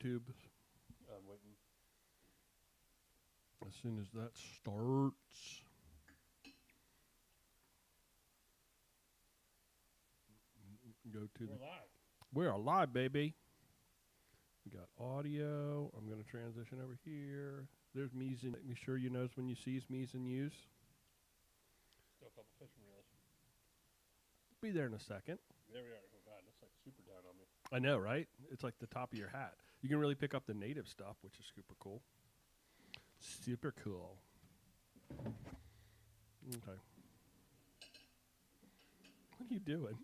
YouTube. I'm waiting. As soon as that starts. Go to We're the. live. We're live, baby. We got audio. I'm going to transition over here. There's me's and make sure you knows when you sees me's and yous. Still a couple fishing reels. Be there in a second. There we are. Oh God, that's like super down on me. I know, right? It's like the top of your hat. You can really pick up the native stuff, which is super cool. Super cool. Okay. What are you doing?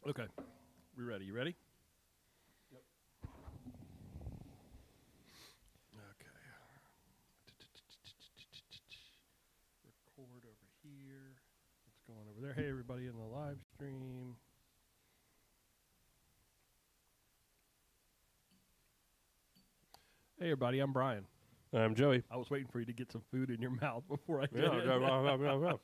Okay. We ready? You ready? Yep. Okay. Record over here. What's going over there? Hey, everybody in the live stream. Hey, everybody. I'm Brian. I'm Joey. I was waiting for you to get some food in your mouth before I did Yeah, it. yeah.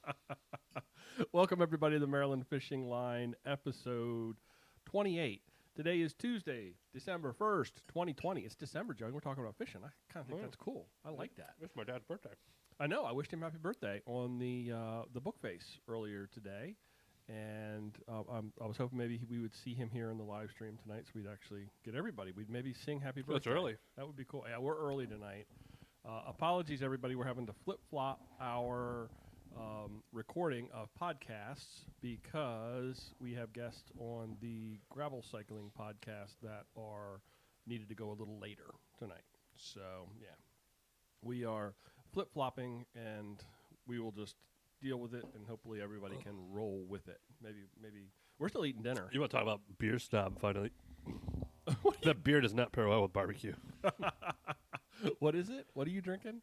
Welcome, everybody, to the Maryland Fishing Line, episode 28. Today is Tuesday, December 1st, 2020. It's December, Joey. We're talking about fishing. I kind of think that's cool. I like that. It's my dad's birthday. I know. I wished him happy birthday on the book face earlier today. And I was hoping maybe we would see him here in the live stream tonight, so we'd actually get everybody. We'd maybe sing happy birthday. That's early. That would be cool. Yeah, we're early tonight. Apologies, everybody. We're having to flip-flop our recording of podcasts because we have guests on the gravel cycling podcast that are needed to go a little later tonight. So, yeah. We are flip-flopping, and we will just deal with it, and hopefully everybody can roll with it. Maybe we're still eating dinner. You want to talk about beer snob finally? That beer does not pair well with barbecue. What is it? What are you drinking?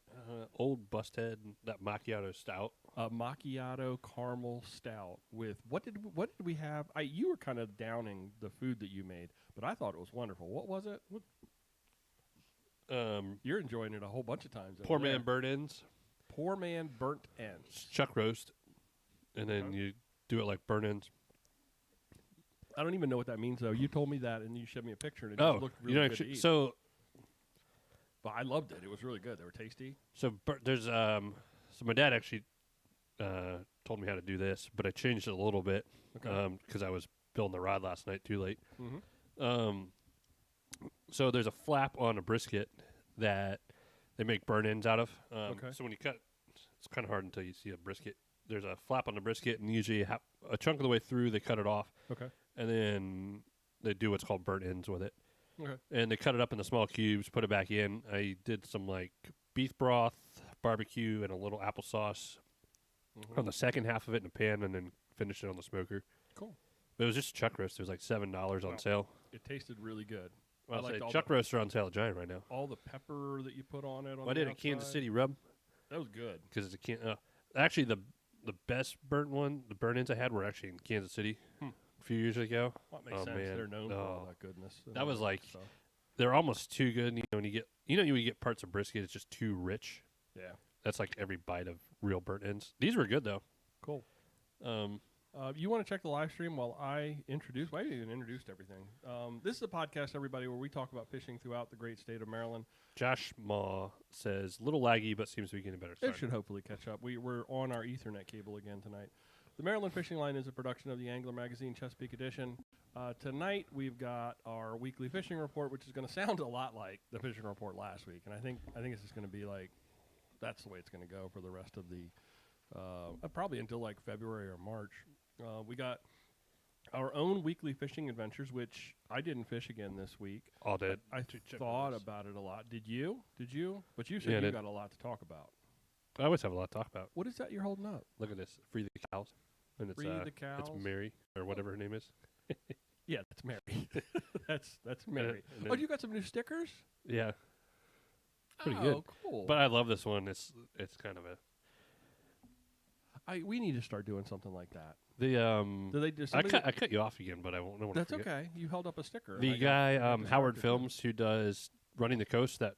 Old Busthead, that macchiato stout. Macchiato caramel stout with what did we have? You were kind of downing the food that you made, but I thought it was wonderful. What was it? You're enjoying it a whole bunch of times. Poor man burnt ends. Poor man burnt ends. It's chuck roast, and then you do it like burnt ends. I don't even know what that means though. You told me that, and you showed me a picture, and it just looked really good to eat. But I loved it. It was really good. They were tasty. So there's so my dad actually told me how to do this, but I changed it a little bit because I was building the rod last night too late. Mm-hmm. So there's a flap on a brisket that they make burn ends out of. So when you cut, it's kind of hard until you see a brisket. There's a flap on the brisket, and usually a chunk of the way through they cut it off. Okay. And then they do what's called burnt ends with it. Okay. And they cut it up into small cubes, put it back in. I did some like beef broth, barbecue, and a little applesauce on the second half of it in a pan, and then finished it on the smoker. Cool. But it was just a chuck roast. It was like $7 on sale. It tasted really good. Well, I liked chuck roasts are on sale at Giant right now. All the pepper that you put on it. I did a Kansas City rub. That was good. Because it's actually the best burnt ends I had were actually in Kansas City a few years ago. Well, that makes sense. Man. They're known for all that goodness. That was like they're almost too good. When you get parts of brisket, it's just too rich. Yeah. That's like every bite of real burnt ends. These were good though. Cool. You want to check the live stream while I introduce? Well, I even introduced everything. This is a podcast, everybody, where we talk about fishing throughout the great state of Maryland. Josh Maw says, little laggy, but seems to be getting better. It should hopefully catch up. We're on our Ethernet cable again tonight. The Maryland Fishing Line is a production of the Angler Magazine Chesapeake Edition. Tonight, we've got our weekly fishing report, which is going to sound a lot like the fishing report last week. And I think it's just going to be like, that's the way it's going to go for the rest of the, probably until like February or March. We got our own weekly fishing adventures, which I didn't fish again this week. All did. I thought about it a lot. Did you? But you said you got a lot to talk about. I always have a lot to talk about. What is that you're holding up? Look at this. Free the cows. And it's, Free the cows. It's Mary, or whatever her name is. Yeah, that's Mary. that's Mary. Oh, you got some new stickers? Yeah. Pretty good. Cool. But I love this one. It's kind of a... We need to start doing something like that. Do they just? I cut you off again, but I won't. That's okay. You held up a sticker. The guy Howard Films, who does Running the Coast, that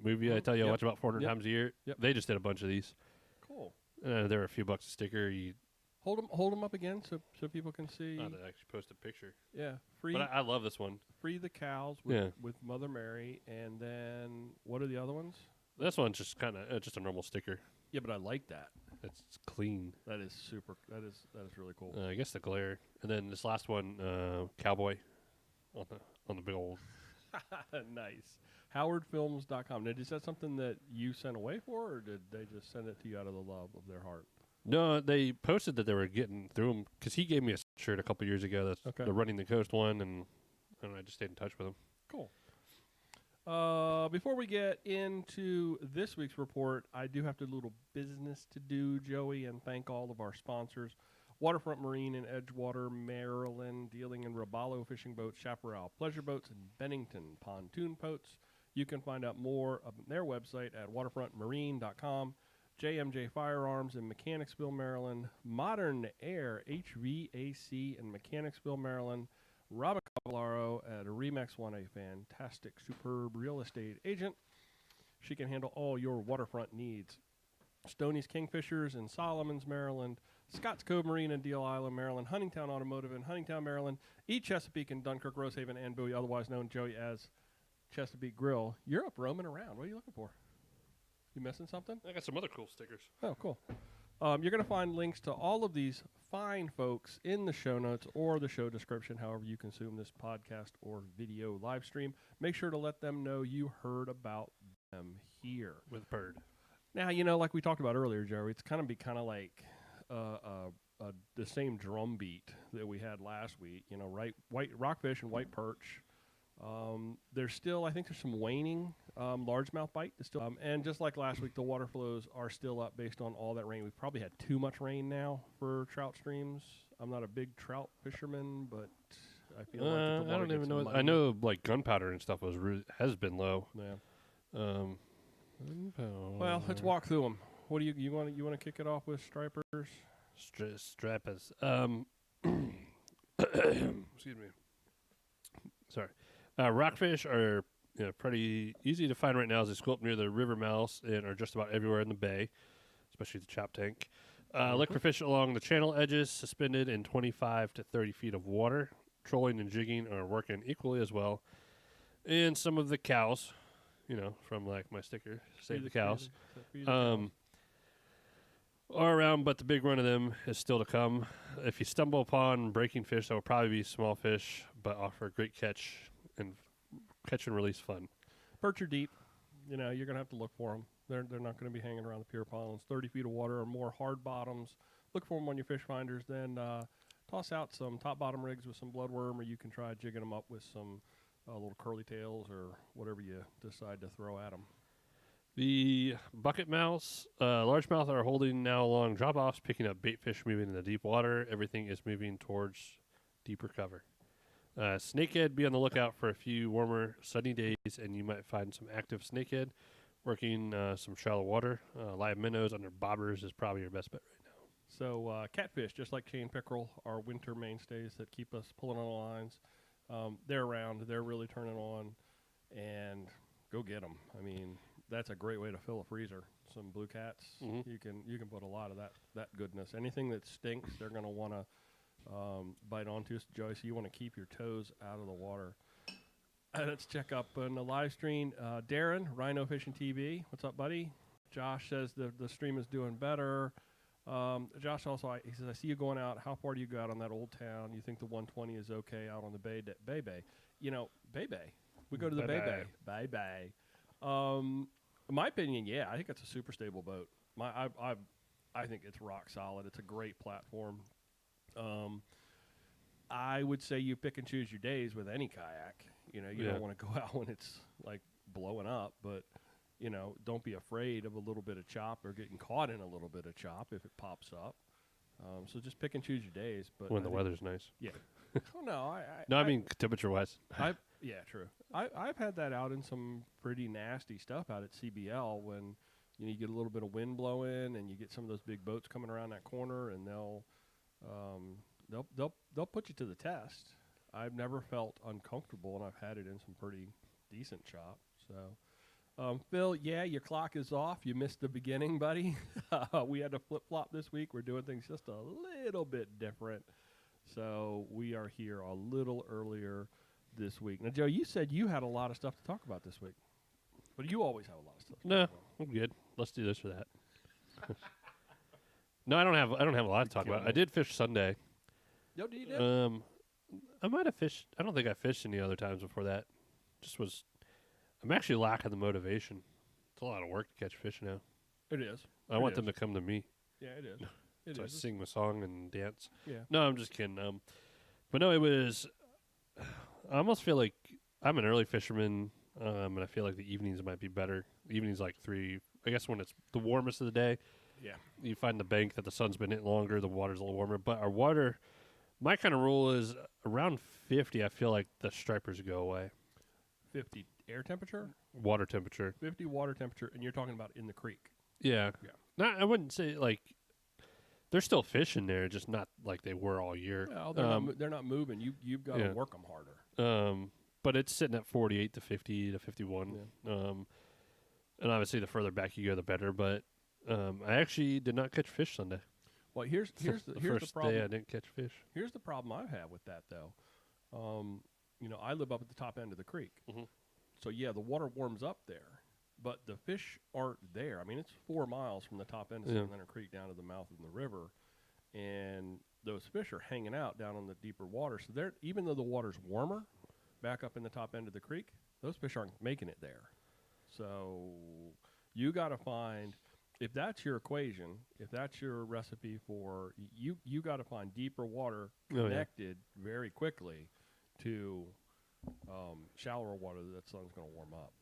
movie I tell you I watch about 400 times a year. Yep. They just did a bunch of these. Cool. They're a few bucks a sticker. Hold them up again so people can see. Oh, they actually post a picture. Yeah, free. But I love this one. Free the cows with Mother Mary, and then what are the other ones? This one's just kind of just a normal sticker. Yeah, but I like that. It's clean. That is super. That is really cool. I guess the glare, and then this last one, cowboy, on the big old. Nice. HowardFilms.com. Now, is that something that you sent away for, or did they just send it to you out of the love of their heart? No, they posted that they were getting through them because he gave me a shirt a couple years ago. That's the Running the Coast one, and I just stayed in touch with him. Cool. Before we get into this week's report, I do have a little business to do, Joey, and thank all of our sponsors. Waterfront Marine in Edgewater, Maryland, dealing in Robalo fishing boats, Chaparral pleasure boats, and Bennington pontoon boats. You can find out more on their website at waterfrontmarine.com. JMJ Firearms in Mechanicsville, Maryland. Modern Air HVAC in Mechanicsville, Maryland. Robin Cavallaro at Remax One, a fantastic, superb real estate agent. She can handle all your waterfront needs. Stoney's Kingfishers in Solomons, Maryland. Scotts Cove Marine in Deal Island, Maryland. Huntingtown Automotive in Huntingtown, Maryland. Chesapeake in Dunkirk, Rosehaven, and Bowie, otherwise known, Joey, as Chesapeake Grill. You're up roaming around. What are you looking for? You missing something? I got some other cool stickers. Oh, cool. You're going to find links to all of these fine folks in the show notes or the show description, however you consume this podcast or video live stream. Make sure to let them know you heard about them here. With Bird. Now, like we talked about earlier, Joey, it's kind of like the same drum beat that we had last week. Right? White rockfish and white perch. There's still, I think there's some waning largemouth bite. Is still, and just like last week, the water flows are still up based on all that rain. We've probably had too much rain now for trout streams. I'm not a big trout fisherman, but I feel like if the water I don't even know. muddy, I know like gunpowder and stuff has been low. Yeah. Well, let's walk through them. What do you want to kick it off with, stripers? Strappers. Excuse me. Sorry. Rockfish are pretty easy to find right now as they school up near the river mouths and are just about everywhere in the bay, especially the chop tank. Look for fish along the channel edges, suspended in 25 to 30 feet of water. Trolling and jigging are working equally as well. And some of the cows, from like my sticker, Save the Cows, are around, but the big run of them is still to come. If you stumble upon breaking fish, that will probably be small fish, but offer great catch and release fun. Perch are deep. You're going to have to look for them. They're not going to be hanging around the pier ponds. 30 feet of water or more, hard bottoms. Look for them on your fish finders. Then toss out some top bottom rigs with some bloodworm, or you can try jigging them up with some little curly tails or whatever you decide to throw at them. The bucket mouths, largemouth are holding now along drop-offs, picking up bait fish moving in the deep water. Everything is moving towards deeper cover. Snakehead, be on the lookout for a few warmer, sunny days, and you might find some active snakehead working some shallow water. Live minnows under bobbers is probably your best bet right now. So catfish, just like chain pickerel, are winter mainstays that keep us pulling on the lines. They're around. They're really turning on, and go get them. I mean, that's a great way to fill a freezer. Some blue cats. Mm-hmm. You can put a lot of that goodness. Anything that stinks, they're going to want to bite onto. Joey, so you want to keep your toes out of the water. Let's check up on the live stream. Darren, Rhino Fishing TV. What's up, buddy? Josh says the stream is doing better. Josh also, he says, I see you going out. How far do you go out on that old town? You think the 120 is okay out on the Bay Bay? Bay Bay. We go to the Bay Bay. Bay Bay. In my opinion, yeah, I think it's a super stable boat. I think it's rock solid. It's a great platform. I would say you pick and choose your days with any kayak. You don't want to go out when it's like blowing up, but don't be afraid of a little bit of chop or getting caught in a little bit of chop if it pops up. So just pick and choose your days. But when the weather's nice. Yeah. Oh no, I mean temperature wise. Yeah, true. I've had that out in some pretty nasty stuff out at CBL when you get a little bit of wind blowing and you get some of those big boats coming around that corner, and they'll put you to the test. I've never felt uncomfortable, and I've had it in some pretty decent chop. So Phil, yeah, your clock is off. You missed the beginning, buddy. We had to flip-flop this week. We're doing things just a little bit different. So we are here a little earlier this week. Now, Joe, you said you had a lot of stuff to talk about this week. But you always have a lot of stuff to No, talk about. I'm good. Let's do this or that. No, I don't have a lot to talk about. I did fish Sunday. Yo, do you do? I might have fished. I don't think I fished any other times before that. I'm actually lacking the motivation. It's a lot of work to catch fish now. It is. I want them to come to me. Yeah, it is. It So is. I sing my song and dance. Yeah. No, I'm just kidding. But no, it was. I almost feel like I'm an early fisherman, and I feel like the evenings might be better. Evenings like 3. I guess when it's the warmest of the day. Yeah. You find the bank that the sun's been hitting longer, the water's a little warmer. But our water, my kind of rule is around 50. I feel like the stripers go away. 50 air temperature? Water temperature. 50 water temperature, and you're talking about in the creek. Yeah. Yeah. No, I wouldn't say like there's still fish in there, just not like they were all year. Well, they're not moving. You've got to work them harder. But it's sitting at 48 to 50 to 51. Yeah. And obviously the further back you go, the better. But I actually did not catch fish Sunday. Well, here's the the first problem. day I didn't catch fish. Here's the problem I have with that, though. I live up at the top end of the creek. Mm-hmm. So, yeah, the water warms up there, but the fish aren't there. I mean, it's 4 miles from the top end of St. Leonard Creek down to the mouth of the river, and those fish are hanging out down on the deeper water. So, even though the water's warmer back up in the top end of the creek, those fish aren't making it there. So, you got to find, if that's your equation, if that's your recipe for, you got to find deeper water connected very quickly to shallower water that the sun's going to warm up.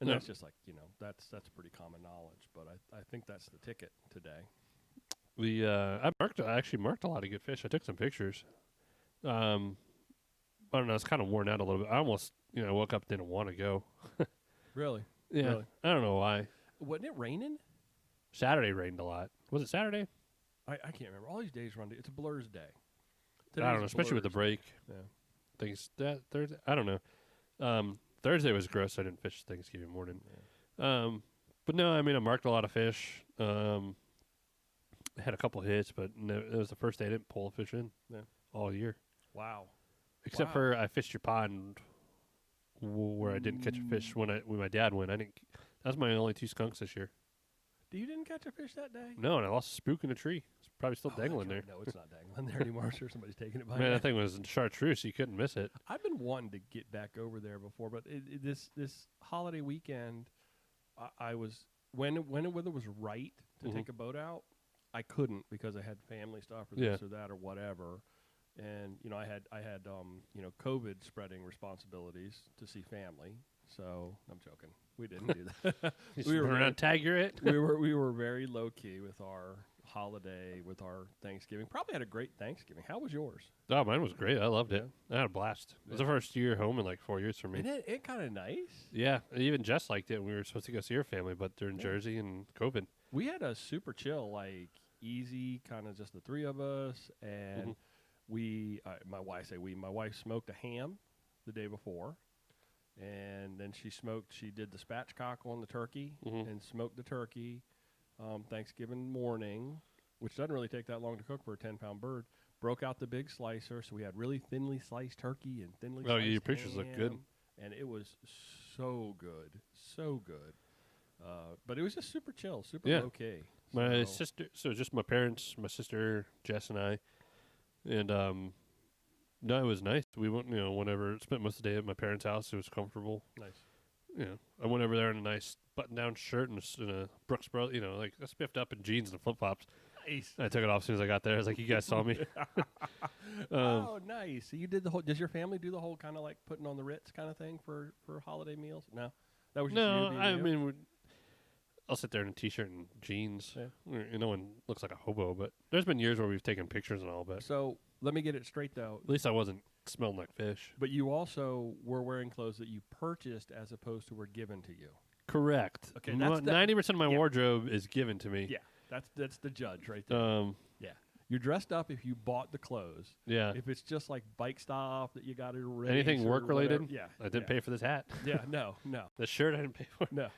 And that's just like, that's pretty common knowledge. But I think that's the ticket today. I actually marked a lot of good fish. I took some pictures. I don't know. It's kind of worn out a little bit. I almost, woke up and didn't want to go. Really? Yeah. Really? I don't know why. Wasn't it raining? Saturday rained a lot. Was it Saturday? I can't remember. All these days run. It's a blur's day. I don't know, especially with the break. Yeah. Things that Thursday. I don't know. Thursday was gross. I didn't fish Thanksgiving morning. Yeah. But no, I mean, I marked a lot of fish. I had a couple hits, but no, it was the first day I didn't pull a fish in all year. Wow. Except for I fished your pond where I didn't catch a fish when my dad went. That was my only 2 skunks this year. You didn't catch a fish that day? No, and I lost a spook in a tree. It's probably still dangling there. No, it's not dangling there anymore. I'm sure somebody's taking it by Man, that thing was in chartreuse. You couldn't miss it. I've been wanting to get back over there before, but this holiday weekend, I was when it was right to take a boat out, I couldn't because I had family stuff or this or that or whatever, and I had COVID spreading responsibilities to see family. So I'm joking. We didn't do that. We were around Tiger it. we were very low key with our holiday, with our Thanksgiving. Probably had a great Thanksgiving. How was yours? Oh, mine was great. I loved it. I had a blast. It was the first year home in like 4 years for me. Isn't it kind of nice? Yeah, even Jess liked it. We were supposed to go see her family, but they're in Jersey and COVID. We had a super chill, like easy, kind of just the 3 of us, and my wife smoked a ham the day before. And then she did the spatchcock on the turkey and smoked the turkey Thanksgiving morning, which doesn't really take that long to cook for a 10-pound bird. Broke out the big slicer, so we had really thinly sliced turkey and thinly sliced your pictures look good. And it was so good. So good. But it was just super chill, super low-key. My sister, so just my parents, my sister, Jess, and I. And no, it was nice. We went, spent most of the day at my parents' house. It was comfortable. Nice. I went over there in a nice button-down shirt and in a Brooks Brothers, like I spiffed up in jeans and flip-flops. Nice. I took it off as soon as I got there. I was like, you guys saw me. Oh, nice. So you did the whole, does your family do the whole kind of like putting on the Ritz kind of thing for holiday meals? No? That was just you I mean, I'll sit there in a T-shirt and jeans. Yeah. No one looks like a hobo, but there's been years where we've taken pictures and all, but. So let me get it straight, though. At least I wasn't smelling like fish. But you also were wearing clothes that you purchased as opposed to were given to you. Correct. Okay, 90% of my wardrobe is given to me. Yeah, that's the judge right there. You're dressed up if you bought the clothes. Yeah. If it's just like bike stuff that you got to race. Anything work related? Yeah. I didn't pay for this hat. Yeah. No. The shirt I didn't pay for. No.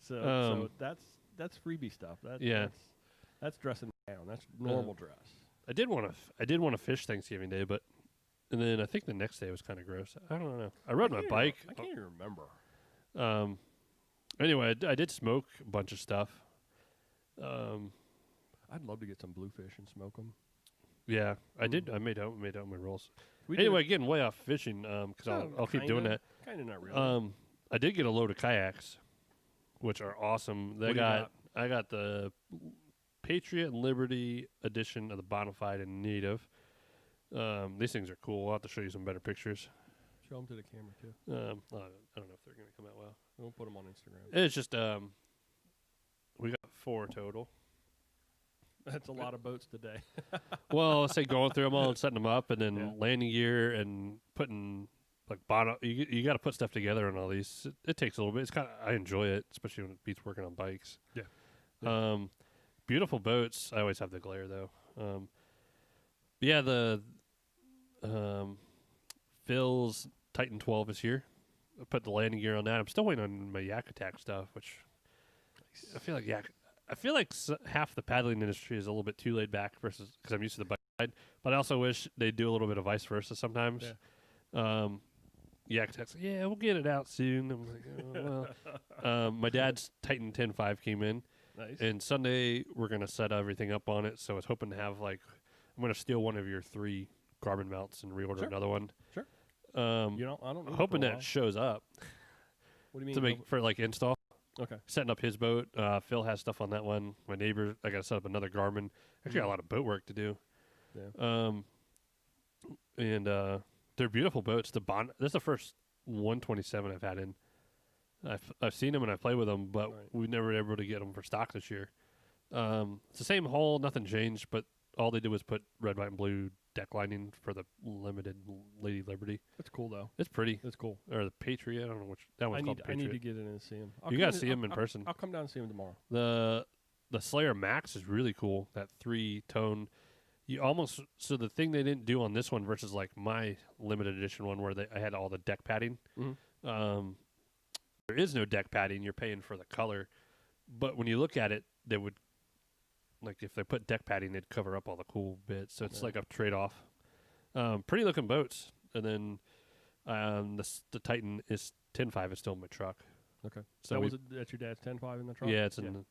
So that's freebie stuff. That's dressing down. That's normal dress. I did want to fish Thanksgiving Day, and then I think the next day was kind of gross. I don't know. I rode my bike. I can't even remember. Anyway, I did smoke a bunch of stuff. I'd love to get some bluefish and smoke them. Yeah, I did. I made out my rolls. Anyway, getting way off fishing because I'll keep doing that. Kind of not really. I did get a load of kayaks, which are awesome. I got the Patriot and Liberty edition of the Bonafide and Native. These things are cool. I'll have to show you some better pictures. Show them to the camera too. I don't know if they're going to come out well. We'll put them on Instagram. It's just we got 4 total. That's a lot of boats today. Well, let's say going through them all and setting them up, and then landing gear and putting like bottom. You got to put stuff together on all these. It takes a little bit. It's I enjoy it, especially when it beats working on bikes. Yeah. Beautiful boats. I always have the glare though. The Phil's Titan 12 is here. I put the landing gear on that. I'm still waiting on my Yak Attack stuff, which I feel like half the paddling industry is a little bit too laid back versus because I'm used to the bike side. But I also wish they do a little bit of vice versa sometimes. Yeah. Yak Attack's like, yeah, we'll get it out soon. I'm like, oh, well. My dad's Titan 10.5 came in. Nice. And Sunday we're gonna set everything up on it. So I was hoping to have I'm gonna steal one of your 3 Garmin mounts and reorder another one. Sure. I don't. Hoping that shows up. What do you mean? To make for like install. Okay. Setting up his boat. Phil has stuff on that one. My neighbor, I got to set up another Garmin. Actually, got a lot of boat work to do. Yeah. And they're beautiful boats. This is the first 127 I've had in. I've seen them and I play with them, but we never were able to get them for stock this year. It's the same hull, nothing changed, but all they did was put red, white, and blue deck lining for the limited Lady Liberty. That's cool though. It's pretty. That's cool. Or the Patriot. I don't know which that one's called. I need to get in and see him. You gotta see him in person. I'll come down and see him tomorrow. The Slayer Max is really cool. That 3-tone. So the thing they didn't do on this one versus like my limited edition one where I had all the deck padding. Mm-hmm. There is no deck padding. You're paying for the color, but when you look at it, they would. Like if they put deck padding, they'd cover up all the cool bits. So it's like a trade-off. Pretty looking boats. And then the Titan is 10.5 is still in my truck. Okay. So that's your dad's 10.5 in the truck? Yeah, it's in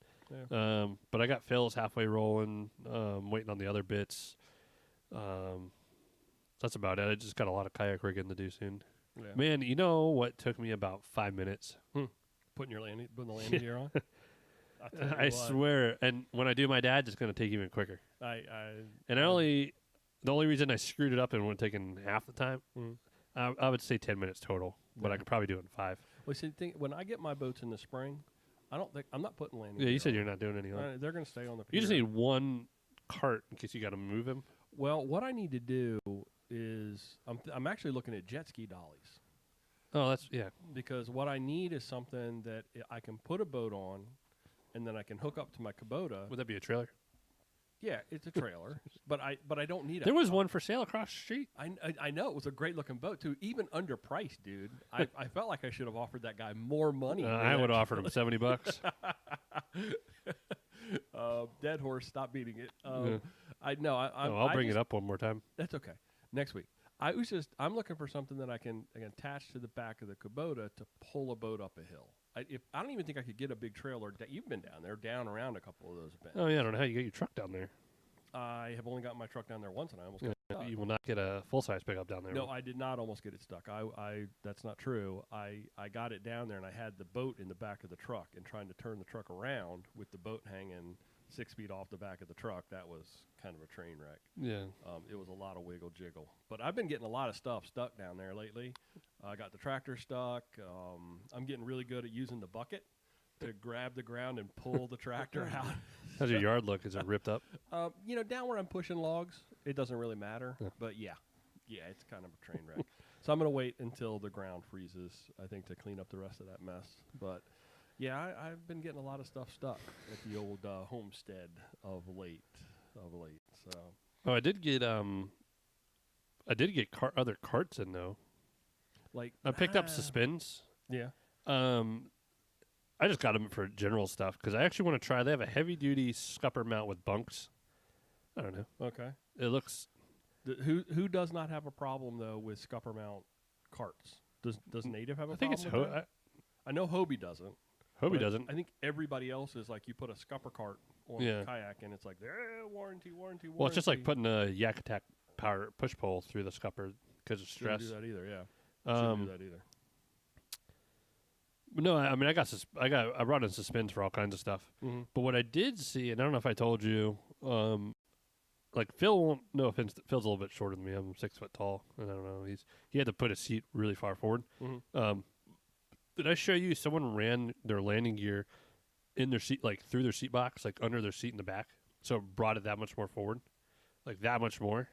the... but I got Phil's halfway rolling, waiting on the other bits. That's about it. I just got a lot of kayak rigging to do soon. Yeah. Man, you know what took me about 5 minutes? Putting the landing gear on? I swear, and when I do my dad's, it's going to take even quicker. The only reason I screwed it up and would have taken half the time, I would say 10 minutes total, but I could probably do it in 5. Well, see, when I get my boats in the spring, I'm not putting landing. Yeah, you said you're not doing any. They're going to stay on the pier. You just need one cart in case you got to move him. Well, what I need to do is I'm actually looking at jet ski dollies. Oh, that's yeah. Because what I need is something that I can put a boat on. And then I can hook up to my Kubota. Would that be a trailer? Yeah, it's a trailer, but I don't need it. There was one for sale across the street. I know it was a great looking boat too, even underpriced, dude. I felt like I should have offered that guy more money. I would have offered him $70. Dead horse, stop beating it. I'll bring it up one more time. That's okay. Next week. I'm looking for something that I can attach to the back of the Kubota to pull a boat up a hill. I don't even think I could get a big trailer. You've been down there, down around a couple of those bends. Oh yeah, I don't know how you get your truck down there. I have only got my truck down there once, and I almost got stuck. You will not get a full size pickup down there. No, I did not almost get it stuck. That's not true. I got it down there, and I had the boat in the back of the truck, and trying to turn the truck around with the boat hanging 6 feet off the back of the truck. That was kind of a train wreck. Yeah. It was a lot of wiggle jiggle. But I've been getting a lot of stuff stuck down there lately. I got the tractor stuck. I'm getting really good at using the bucket to grab the ground and pull the tractor out. How's your yard look? Is it ripped up? Down where I'm pushing logs, it doesn't really matter. Yeah. But yeah, it's kind of a train wreck. So I'm going to wait until the ground freezes, I think, to clean up the rest of that mess. But yeah, I've been getting a lot of stuff stuck at the old homestead of late. So Oh, I did get other carts in though. Like I picked up suspends. Yeah. I just got them for general stuff because I actually want to try. They have a heavy duty scupper mount with bunks. I don't know. Okay. It looks. Who does not have a problem though with scupper mount carts? Does Native have a problem? I think it's I know Hobie doesn't. Hobie doesn't. I think everybody else is like you put a scupper cart on a kayak and it's like warranty. Well, it's just like putting a Yak Attack power push pole through the scupper because of stress. Shouldn't do that either. Yeah. Shouldn't do that either. No, I mean I brought in suspends for all kinds of stuff. Mm-hmm. But what I did see, and I don't know if I told you, like Phil, no offense, Phil's a little bit shorter than me. I'm 6 foot tall, and I don't know. He had to put his seat really far forward. Mm-hmm. Did I show you someone ran their landing gear in their seat, like through their seat box, like under their seat in the back, so it brought it that much more forward, like that much more.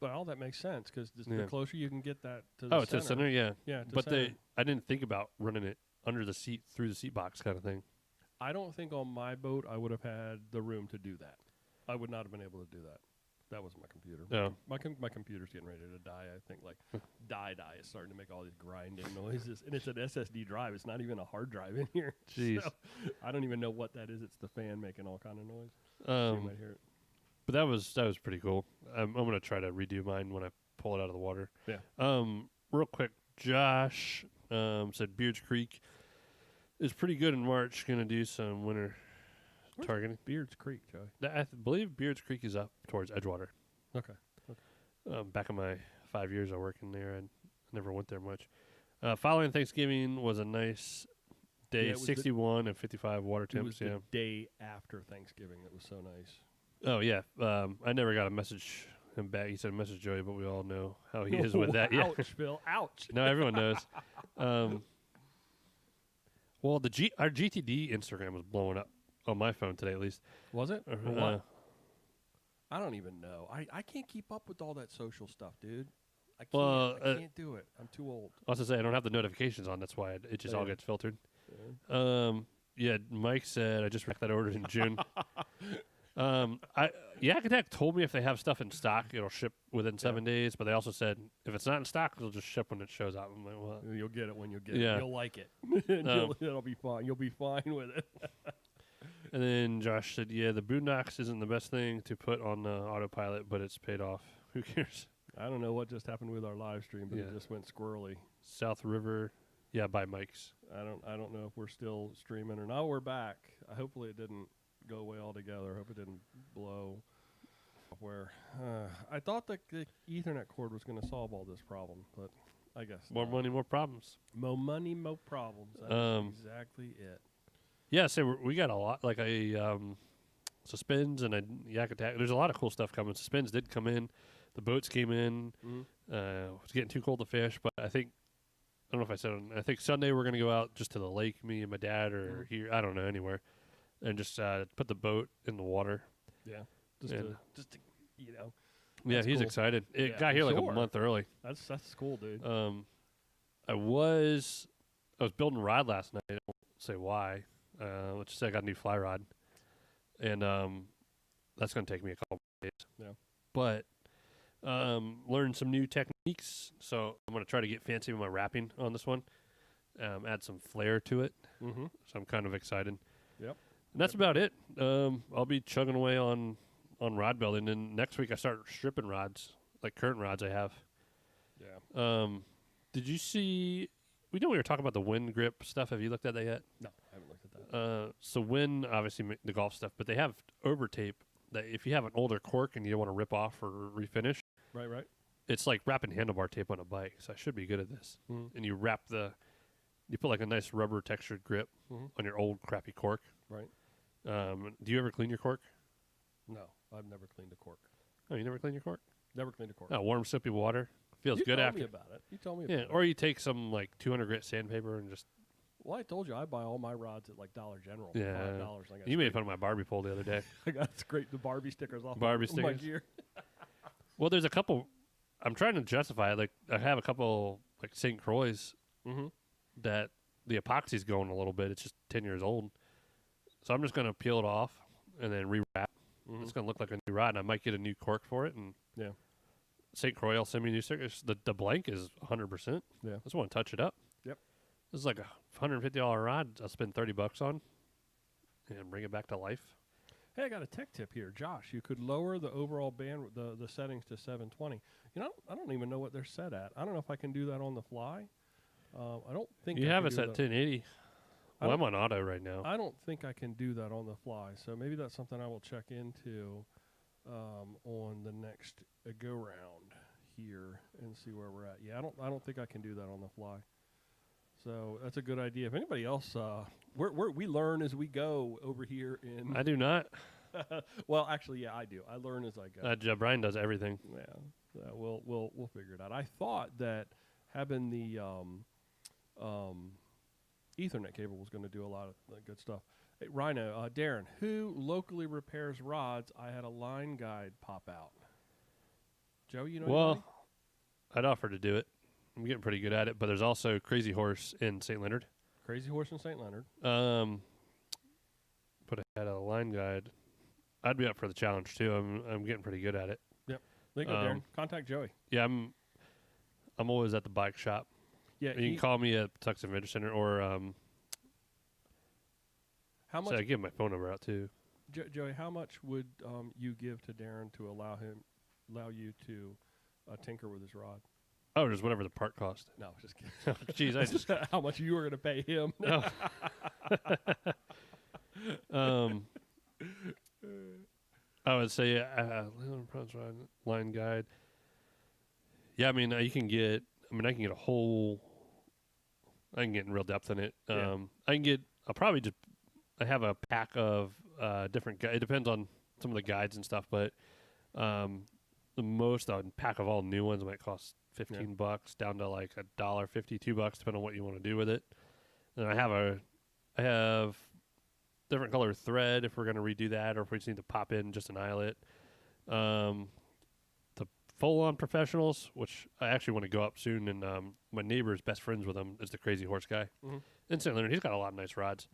Well, that makes sense because the closer you can get that to the center. To the center, yeah. Yeah, but I didn't think about running it under the seat through the seat box kind of thing. I don't think on my boat I would have had the room to do that. I would not have been able to do that. That was my computer. No. My computer's getting ready to die. I think like die is starting to make all these grinding noises, and it's an SSD drive. It's not even a hard drive in here. Jeez. So I don't even know what that is. It's the fan making all kind of noise. You might hear it. But that was pretty cool. I'm gonna try to redo mine when I pull it out of the water. Yeah. Real quick, Josh said Beards Creek is pretty good in March. Gonna do some winter targeting. Beards Creek, Joey. I believe Beards Creek is up towards Edgewater. Okay. Back in my 5 years of working there, I never went there much. Following Thanksgiving was a nice day. 61 and 55 water temps. It was the day after Thanksgiving. It was so nice. Oh yeah. I never got a message him back. He said message Joey, but we all know how he is with that. Yeah. Ouch, Phil. Ouch. No, everyone knows. Well, our GTD Instagram was blowing up on my phone today, at least. Was it? I don't even know. I can't keep up with all that social stuff, dude. I can't do it. I'm too old. I was to say I don't have the notifications on. That's why it just all gets filtered. Yeah. Mike said I just wrecked that order in June. Yak Attack told me if they have stuff in stock, it'll ship within 7 days. But they also said if it's not in stock, it'll just ship when it shows up. I'm like, well, you'll get it when you get it. You'll like it. It'll be fine. You'll be fine with it. And then Josh said, yeah, the Boondocks isn't the best thing to put on autopilot, but it's paid off. Who cares? I don't know what just happened with our live stream, but it just went squirrely. South River, by Mike's. I don't know if we're still streaming or not. We're back. Hopefully it didn't go away altogether. I hope it didn't blow. Where I thought that the Ethernet cord was going to solve all this problem, but I guess more money, more problems. More money, more problems. That's exactly it. Yeah, so we got a lot, like a Suspends and a Yak Attack. There's a lot of cool stuff coming. Suspends did come in. The boats came in. It was getting too cold to fish, but I think, I don't know if I said, I think Sunday we're going to go out just to the lake, me and my dad, or here, I don't know, anywhere, and just put the boat in the water. Yeah, just to you know. Yeah, he's excited. It got here like a month early. That's cool, dude. I was building a rod last night. I won't say why. Let's just say I got a new fly rod, and that's going to take me a couple of days. Yeah, but learn some new techniques. So I'm going to try to get fancy with my wrapping on this one. Add some flair to it. So I'm kind of excited. Yep. And that's about it. I'll be chugging away on rod building, and next week I start stripping rods, like current rods I have. Yeah. Did you see? We were talking about the wind grip stuff. Have you looked at that yet? No, I haven't looked at that. So wind, obviously the golf stuff, but they have over tape that if you have an older cork and you don't want to rip off or refinish, right, it's like wrapping handlebar tape on a bike. So I should be good at this. And you put like a nice rubber textured grip on your old crappy cork. Right. Do you ever clean your cork? No, I've never cleaned a cork. Oh, you never cleaned your cork? Never cleaned a cork. Oh, warm soapy water. Feels good after. You told me about it. You told me about it. Yeah, or you take some like 200 grit sandpaper and just. Well, I told you I buy all my rods at like Dollar General for $5. You made fun of my Barbie pole the other day. I got to scrape the Barbie stickers off my gear. Well, there's a couple. I'm trying to justify it. Like I have a couple like St. Croix that the epoxy's going a little bit. It's just 10 years old, so I'm just gonna peel it off and then rewrap It's going to look like a new rod, and I might get a new cork for it. And St. Croix will send me a new sticker. The blank is 100%. Yeah. I just want to touch it up. Yep. This is like a $150 rod. I'll spend $30 on and bring it back to life. Hey, I got a tech tip here. Josh, you could lower the overall band, the settings to 720. You know, I don't even know what they're set at. I don't know if I can do that on the fly. I don't think you have it at 1080. Well, I'm on auto right now. I don't think I can do that on the fly. So maybe that's something I will check into on the next go round here and see where we're at. Yeah, I don't think I can do that on the fly. So that's a good idea. If anybody else, we learn as we go over here in. I do not. Well, actually, yeah, I do. I learn as I go. Brian does everything. Yeah, we'll figure it out. I thought that having the Ethernet cable was going to do a lot of good stuff. Hey, Rhino, Darren, who locally repairs rods? I had a line guide pop out. Joe, you know? Well, anybody? I'd offer to do it. I'm getting pretty good at it, but there's also Crazy Horse in St. Leonard. Crazy Horse in St. Leonard. But I had a line guide. I'd be up for the challenge too. I'm getting pretty good at it. Yep. There you go, Darren. Contact Joey. Yeah, I'm always at the bike shop. Yeah, you can call me at Tucson Adventure Center or how much? So I give my phone number out too. Joey, how much would you give to Darren to allow you to tinker with his rod? Oh, just whatever the part cost. No, just kidding. Jeez, I just how much you were going to pay him? No. I would say line guide. Yeah, I mean I can get a whole. I can get in real depth in it. I have a pack of different. It depends on some of the guides and stuff, but the most pack of all new ones might cost $15 down to like $1.50, $2, depending on what you want to do with it. And I have different color thread if we're going to redo that, or if we just need to pop in just an eyelet. The full-on professionals, which I actually want to go up soon, and my neighbor's best friends with him is the Crazy Horse guy in St. Leonard. He's got a lot of nice rods.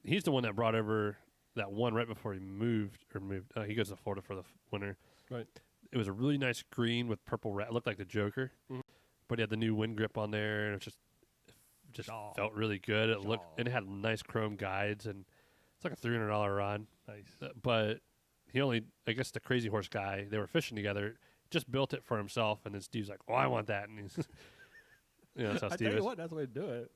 He's the one that brought over that one right before he moved. He goes to Florida for the winter. Right. It was a really nice green with purple rat. It looked like the Joker, but he had the new wind grip on there, and it just felt really good. It looked, and it had nice chrome guides, and it's like a $300 rod. Nice. But I guess the Crazy Horse guy, they were fishing together, just built it for himself, and then Steve's like, "Oh, I want that," and he's, that's how Steve is. I tell you what, that's the way to do it.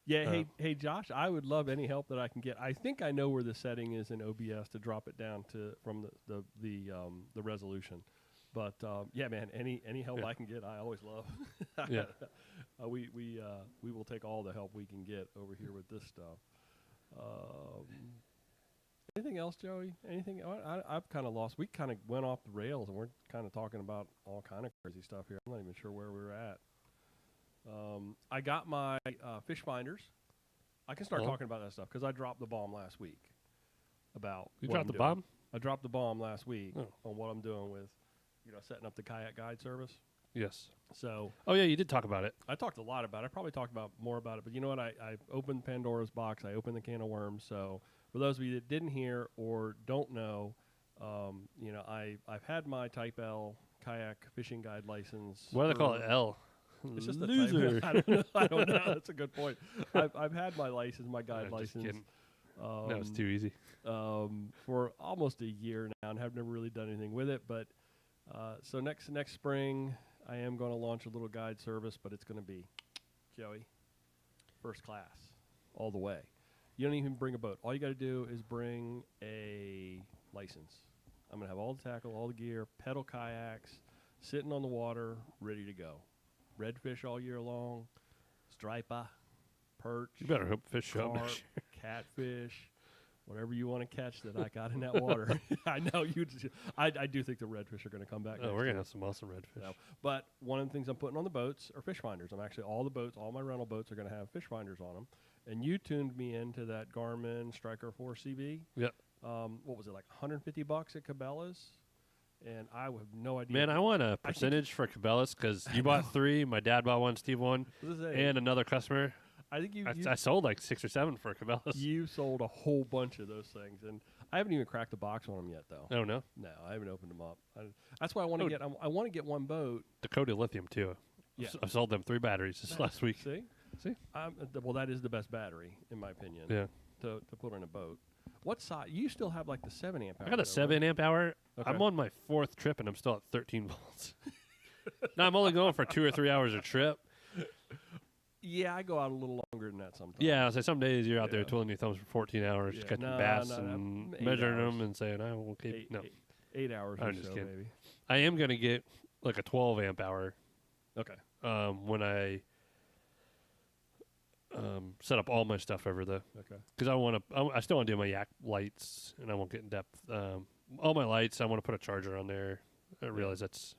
Yeah. Hey, Josh, I would love any help that I can get. I think I know where the setting is in OBS to drop it down from the resolution. But yeah, man, any help I can get, I always love. Yeah. We will take all the help we can get over here with this stuff. Anything else, Joey? Anything? I've kind of lost. We kind of went off the rails, and we're kind of talking about all kind of crazy stuff here. I'm not even sure where we're at. I got my fish finders. I can start talking about that stuff because I dropped the bomb last week. You dropped the bomb? I dropped the bomb last week on what I'm doing with, setting up the kayak guide service. Yes. So. Oh yeah, you did talk about it. I talked a lot about it. I probably talked more about it, but you know what? I opened Pandora's box. I opened the can of worms. So for those of you that didn't hear or don't know, I've had my Type L kayak fishing guide license. Why do they call it L? It's just loser. I don't know. That's a good point. I've had my license, my guide license. That was too easy. For almost a year now, and have never really done anything with it. But so next spring, I am going to launch a little guide service, but it's going to be, Joey, first class, all the way. You don't even bring a boat. All you got to do is bring a license. I'm going to have all the tackle, all the gear, pedal kayaks, sitting on the water, ready to go. Redfish all year long, striper, perch. You better hope fish show up, catfish, whatever you want to catch that I got in that water. I know you. I do think the redfish are going to come back. Oh, we're going to have some awesome redfish. But one of the things I'm putting on the boats are fish finders. I'm actually all my rental boats are going to have fish finders on them. And you tuned me into that Garmin Striker 4 CB. Yep. What was it, like $150 at Cabela's? And I have no idea. Man, I want a percentage for Cabela's because you bought 3, my dad bought 1, Steve 1, and another customer. I think I sold like 6 or 7 for Cabela's. You sold a whole bunch of those things, and I haven't even cracked the box on them yet, though. Oh no, No, I haven't opened them up. That's why I want to get. I want to get one boat. Dakota Lithium too. Yeah. I've sold them 3 batteries this last week. See. Well, that is the best battery in my opinion. Yeah. To put on a boat. What size? You still have like the 7 amp hour. I got a 7 amp hour. Okay. I'm on my 4th trip and I'm still at 13 volts. Now I'm only going for 2 or 3 hours a trip. Yeah, I go out a little longer than that sometimes. Yeah, I say some days you're out there twiddling your thumbs for 14 hours, Yeah. catching bass and measuring them and saying, "I will keep." No, 8 hours I'm or just so, kidding. maybe. I am gonna get like a 12 amp hour. Okay. When I set up all my stuff over the. Okay. Because I still want to do my yak lights, and I won't get in depth. All my lights, I want to put a charger on there. I realize that's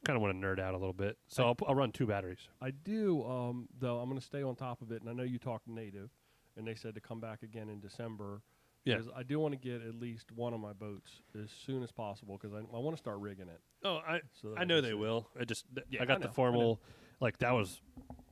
kind of want to nerd out a little bit, so I'll run 2 batteries. I do, though. I'm going to stay on top of it, and I know you talked native, and they said to come back again in December. Yeah. Because I do want to get at least one of my boats as soon as possible because I want to start rigging it. Oh, I know they will. I got the formal, like that was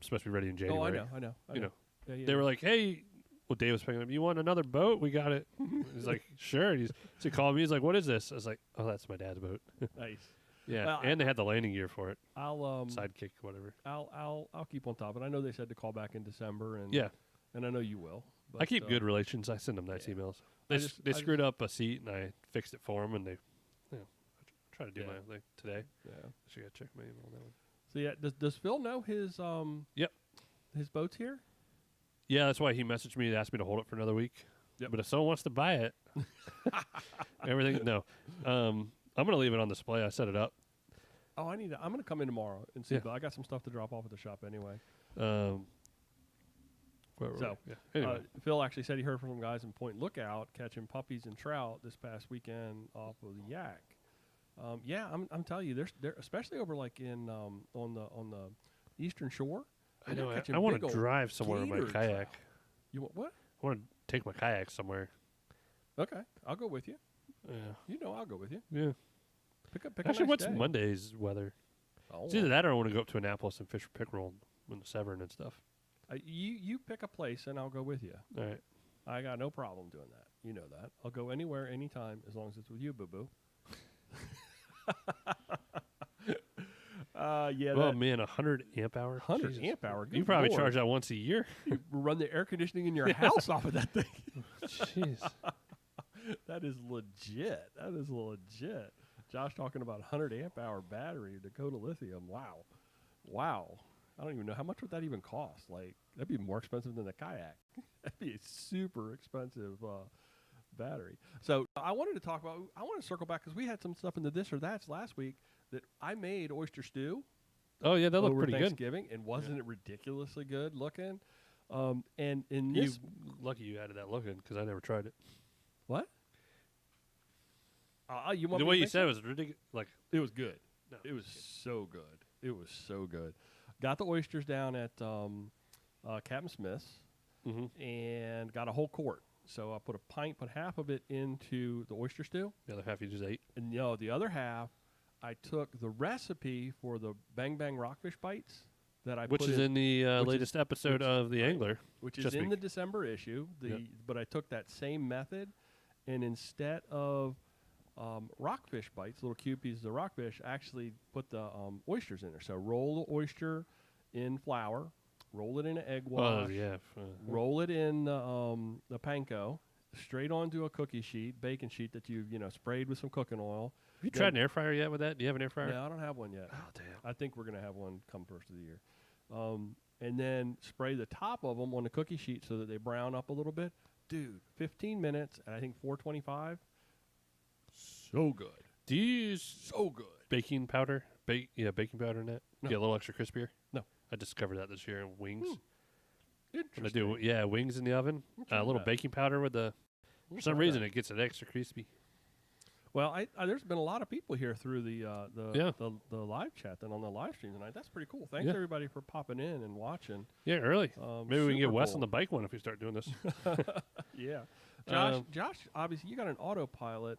supposed to be ready in January. Oh, I know. You know. Yeah, They were like, "Hey," well, Dave was picking up. "You want another boat? We got it." He's like, "Sure." So he called me. He's like, "What is this?" I was like, "Oh, that's my dad's boat." Nice. Yeah, Well, and they had the landing gear for it. I'll Sidekick, whatever. I'll keep on top of it. I know they said to call back in December, and Yeah, and I know you will. But, I keep good relations. I send them nice emails. They screwed up a seat, and I fixed it for them, and they, I try to do my thing today. Yeah. So you gotta check my email on that one. So yeah, does Phil know his Yep. his boat's here? Yeah, that's why he messaged me to ask me to hold it for another week. Yep. But if someone wants to buy it, everything no. I'm gonna leave it on display. I set it up. Oh, I'm gonna come in tomorrow and see. Yeah. But I got some stuff to drop off at the shop anyway. Phil actually said he heard from some guys in Point Lookout catching puppies and trout this past weekend off of the Yak. Yeah, I'm telling you, they're especially over like in on the eastern shore. I know. I want to drive somewhere in my kayak. Trout. You want what? I want to take my kayak somewhere. Okay, I'll go with you. Yeah. You know, I'll go with you. Yeah. Pick Actually, a nice what's day. Monday's weather? Oh, It's either that or I want to go up to Annapolis and fish for pickerel in the Severn and stuff. You pick a place and I'll go with you. All right. I got no problem doing that. You know that. I'll go anywhere, anytime, as long as it's with you, boo-boo. Yeah. Oh, man, 100 amp hour? 100 Jesus. amp hour. You probably charge that once a year. You run the air conditioning in your house off of that thing. Jeez. That is legit. That is legit. Josh talking about 100 amp hour battery, Dakota Lithium. Wow. I don't even know how much would that even cost. Like that'd be more expensive than the kayak. That'd be a super expensive battery. So I wanted to talk about. I want to circle back because we had some stuff in the this or that's last week that I made oyster stew. Oh yeah, that looked over pretty good. Thanksgiving, and wasn't it ridiculously good looking? And in this, Lucky you added that looking because I never tried it. what? You want The me way to you mix said it was ridiculous. Like it was good. No, It was so good. It was so good. Got the oysters down at Captain Smith's and got a whole quart. So I put half of it into the oyster stew. the other half you just ate. And the other half, I took the recipe for the Bang Bang Rockfish Bites that I Which put is in the latest episode of The right. Angler. which is Chesapeake. in the December issue. But I took that same method, and instead of rockfish bites, little cube pieces of rockfish, actually put the oysters in there. So roll the oyster in flour, roll it in an egg wash, Oh yeah. roll it in the panko, straight onto a cookie sheet, baking sheet that you've sprayed with some cooking oil. Have you tried an air fryer yet with that? Do you have an air fryer? No, I don't have one yet. Oh damn. I think we're gonna have one come first of the year. And then spray the top of them on the cookie sheet so that they brown up a little bit. Dude, 15 minutes, and I think 425. So good. Do you use So good. baking powder? Baking powder in that? No. Get a little extra crispier? No. I discovered that this year in wings. When I Interesting. do, wings in the oven. A little baking powder with the. For some reason, it gets it extra crispy. Well, there's been a lot of people here through the live chat and on the live stream tonight. That's pretty cool. Thanks everybody for popping in and watching. Yeah, early. Maybe we can get super Wes cool. on the bike one if we start doing this. Yeah, Josh, obviously you got an autopilot.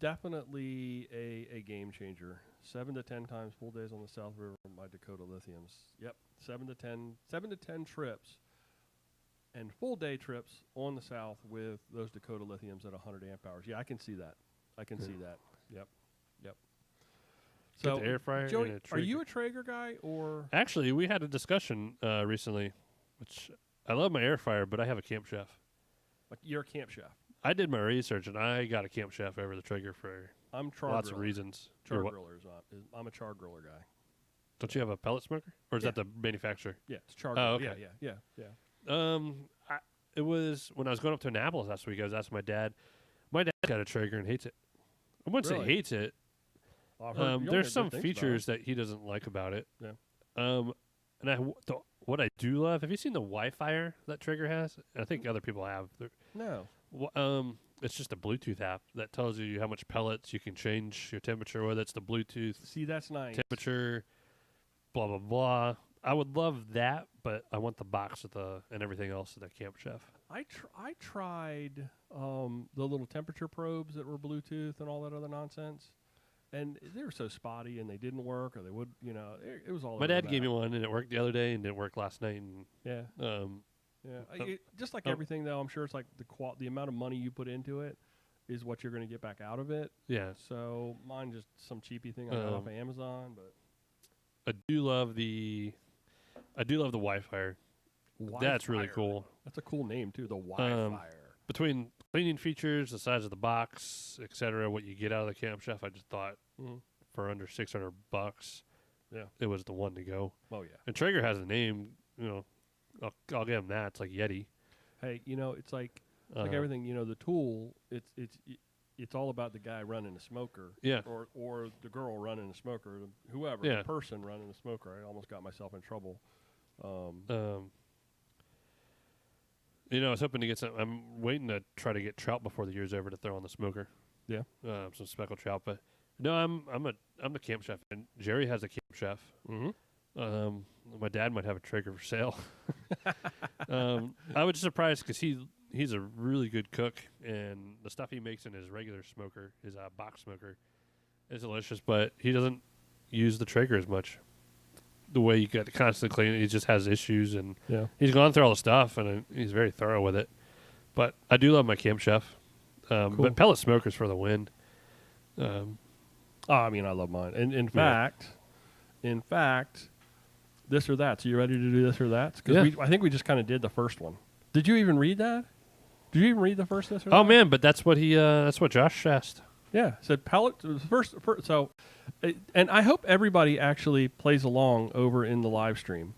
Definitely a game changer. 7 to 10 times full days on the South River by Dakota Lithiums. Yep, 7 to 10 trips. and full day trips on the south with those Dakota lithiums at 100 amp hours. Yeah, I can see that. See that. Yep. So, air fryer. Joey, are you a Traeger guy or? Actually, we had a discussion recently, which I love my air fryer, but I have a Camp Chef. Like you're a Camp Chef. I did my research, and I got a Camp Chef over the Traeger for lots of reasons. Char griller is on. I'm a char griller guy. Don't you have a pellet smoker, or is that the manufacturer? Yeah, it's char. Oh, okay. Yeah. It was when I was going up to Annapolis last week. I was asking my dad. My dad got a Traeger and hates it. I wouldn't say hates it. Well, there's some features that he doesn't like about it. Yeah. And what I do love. Have you seen the Wi-Fi that Traeger has? I think other people have. No. It's just a Bluetooth app that tells you how much pellets you can change your temperature with. It's the Bluetooth. See, that's nice. Temperature. Blah blah blah. I would love that, but I want the box with and everything else of the Camp Chef. I tried the little temperature probes that were Bluetooth and all that other nonsense, and they were so spotty and they didn't work, or they would, it was all. My dad gave me one and it worked the other day and didn't work last night. And just like everything though, I'm sure it's like the amount of money you put into it is what you're going to get back out of it. Yeah. So mine just some cheapy thing I got off of Amazon, but. I do love the Wi-Fi. That's really cool. That's a cool name too, the Wi-Fi. Between cleaning features, the size of the box, etc., what you get out of the Camp Chef, I just thought for under $600, it was the one to go. Oh yeah. And Traeger has a name, I'll give him that. It's like Yeti. Hey, it's like everything. The tool. It's all about the guy running a smoker, or the girl running a smoker, whoever, the person running a smoker. I almost got myself in trouble. I was hoping to get some. I'm waiting to try to get trout before the year's over to throw on the smoker. Yeah, some speckled trout. But no, I'm the Camp Chef, and Jerry has a Camp Chef. Mm-hmm. My dad might have a Traeger for sale. I was just surprised because he's a really good cook, and the stuff he makes in his regular smoker, his box smoker, is delicious. But he doesn't use the Traeger as much. The way you got to constantly clean it, he just has issues, and he's gone through all the stuff, and he's very thorough with it. But I do love my Camp Chef. Cool. But pellet smokers for the win. I love mine. And in fact, this or that. So you ready to do this or that? Because I think we just kind of did the first one. Did you even read that? Did you even read the first this or that? Oh man, but that's what that's what Josh asked. Yeah, said pellet first. So, and I hope everybody actually plays along over in the live stream,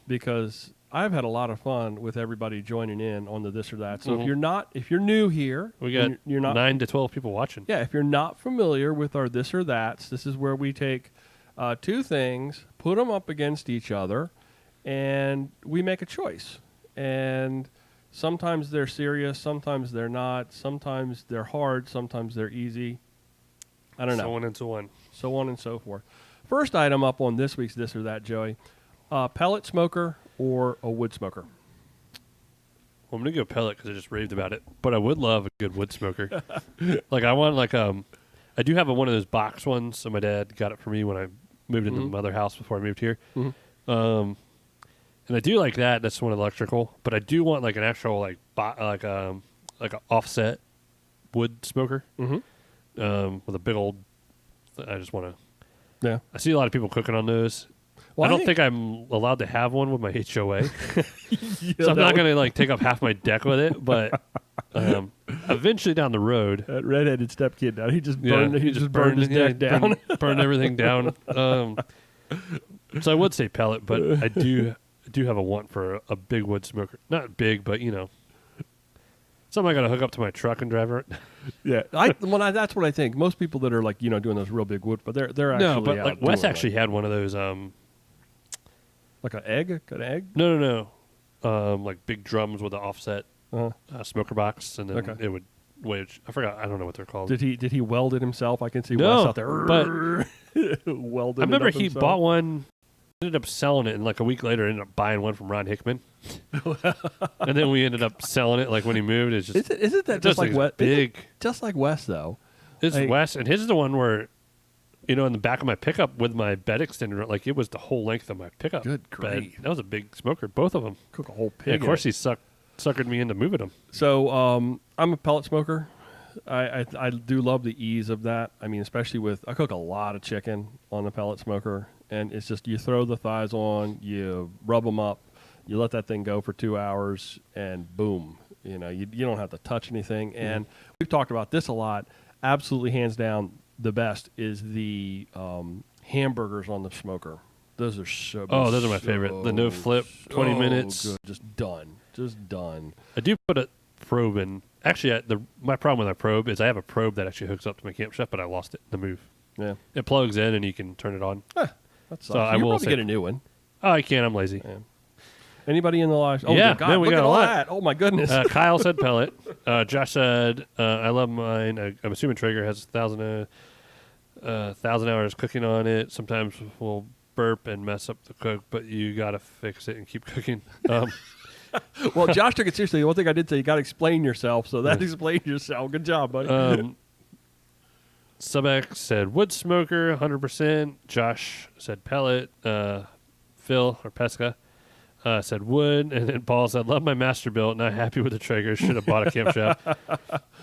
because I've had a lot of fun with everybody joining in on the this or that. So if you're new here, we got you're not 9 to 12 people watching. Yeah, if you're not familiar with our this or that's, this is where we take two things, put them up against each other, and we make a choice. And sometimes they're serious, sometimes they're not, sometimes they're hard, sometimes they're easy. I don't know. So on and so on. So on and so forth. First item up on this week's This or That, Joey. Pellet smoker or a wood smoker? Well, I'm going to go pellet because I just raved about it. But I would love a good wood smoker. I want I do have one of those box ones. So my dad got it for me when I moved into my other house before I moved here. Mm-hmm. And I do like that. That's one electrical. But I do want an actual like a offset wood smoker. Mm-hmm. With a big old. I just want to. Yeah. I see a lot of people cooking on those. Well, I don't think I'm allowed to have one with my HOA. So I'm not going to take up half my deck with it. But eventually down the road, that redheaded stepkid now, he just burned. He just burned his deck down. Burned everything down. So I would say pellet, but I do have a want for a big wood smoker. Not big, but something I got to hook up to my truck and drive around. Yeah, that's what I think. Most people that are doing those real big wood, but they're actually no. But Wes actually had one of those. Like an egg? An egg? No. Like big drums with an offset smoker box, and then it would wage. I forgot. I don't know what they're called. Did he weld it himself? I can see Wes out there. But welded. I remember he himself. bought one. Ended up selling it, and a week later, ended up buying one from Ron Hickman. And then we ended up selling it. When he moved, it's just isn't that just like Wes? Big, just like Wes though. It's Wes, and his is the one where in the back of my pickup with my bed extender. Like, it was the whole length of my pickup. Good bed. grief. That was a big smoker, both of them. Cook a whole pig. Yeah, of course, he suckered me into moving them. So I'm a pellet smoker. I do love the ease of that. I mean, especially I cook a lot of chicken on the pellet smoker, and it's just you throw the thighs on, you rub them up, you let that thing go for 2 hours, and boom. You know, you don't have to touch anything. And we've talked about this a lot. Absolutely, hands down, the best is the hamburgers on the smoker. Those are so. Oh, those are my favorite. The no flip, 20 minutes, good. Just done. I do put a probe in. Actually, my problem with my probe is I have a probe that actually hooks up to my Camp Chef, but I lost it in the move. Yeah, it plugs in and you can turn it on. That sucks. So I will will probably get a new one. Oh, I can't. I'm lazy. Yeah. Anybody in the live? Oh, yeah, God, man, we look got at a all lot. that. Oh my goodness. Kyle said pellet. Josh said I love mine. I'm assuming Traeger has 1,000 hours cooking on it. Sometimes we'll burp and mess up the cook, but you gotta fix it and keep cooking. Well, Josh took it seriously. One thing I did say, you got to explain yourself. So that explained yourself. Good job, buddy. Subex said wood smoker, 100%. Josh said pellet. Phil or Pesca said wood, and then Paul said, "Love my Masterbuilt. Not happy with the Traeger. Should have bought a Camp Chef."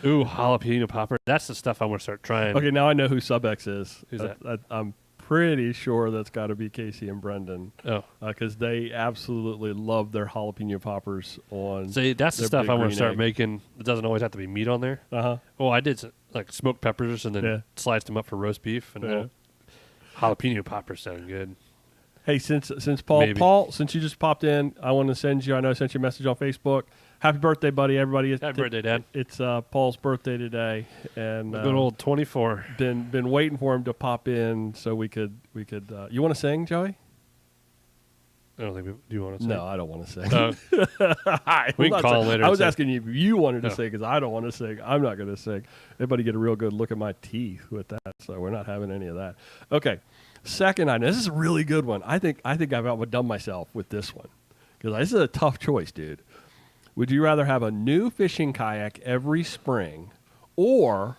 Ooh, jalapeno popper. That's the stuff I want to start trying. Okay, now I know who Subex is. Who's that? I'm pretty sure that's got to be Casey and Brendan. Oh, because they absolutely love their jalapeno poppers on. See, that's the stuff I want to start egg. making. It doesn't always have to be meat on there. Oh, I did like smoked peppers and then sliced them up for roast beef, and jalapeno poppers sound good. Hey, since Paul, since you just popped in, I want to send you. I know I sent you a message on Facebook. Happy birthday, buddy! Everybody, Happy birthday, Dad! It's Paul's birthday today, and good old 24. Been waiting for him to pop in so we could. You want to sing, Joey? I don't think. Do you want to sing? No, I don't want to sing. We can call later. I was asking you if you wanted to sing because I don't want to sing. I'm not going to sing. Everybody get a real good look at my teeth with that, so we're not having any of that. Okay. Second item. This is a really good one. I think I've outdone myself with this one because this is a tough choice, dude. Would you rather have a new fishing kayak every spring or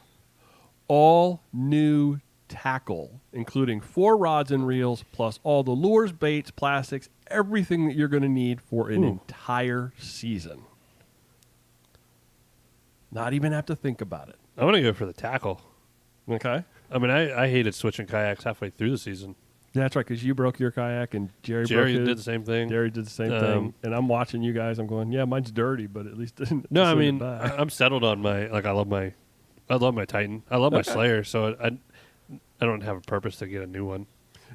all new tackle, including 4 rods and reels, plus all the lures, baits, plastics, everything that you're going to need for an entire season? Not even have to think about it. I want to go for the tackle. Okay. I mean, I hated switching kayaks halfway through the season. Yeah, that's right, because you broke your kayak and Jerry did the same thing. Jerry did the same thing. And I'm watching you guys. I'm going, yeah, mine's dirty, but at least didn't. No, I mean, I'm settled on my, like, I love my Titan. I love my Slayer, so I don't have a purpose to get a new one.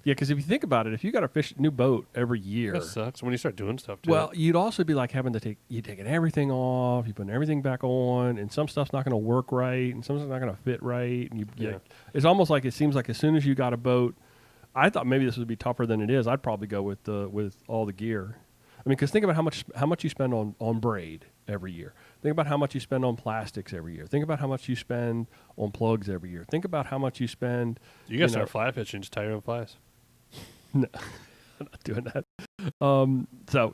Yeah, because if you think about it, if you got a new boat every year. That sucks when you start doing stuff, too. Well, you'd also be like having to taking everything off, you putting everything back on, and some stuff's not going to work right, and some stuff's not going to fit right. And it's almost like it seems like as soon as you got a boat, I thought maybe this would be tougher than it is. I'd probably go with all the gear. I mean, because think about how much you spend on braid every year. Think about how much you spend on plastics every year. Think about how much you spend on plugs every year. Think about how much you spend. You got to start fly fishing, just tie your own flies. No, I'm not doing that. So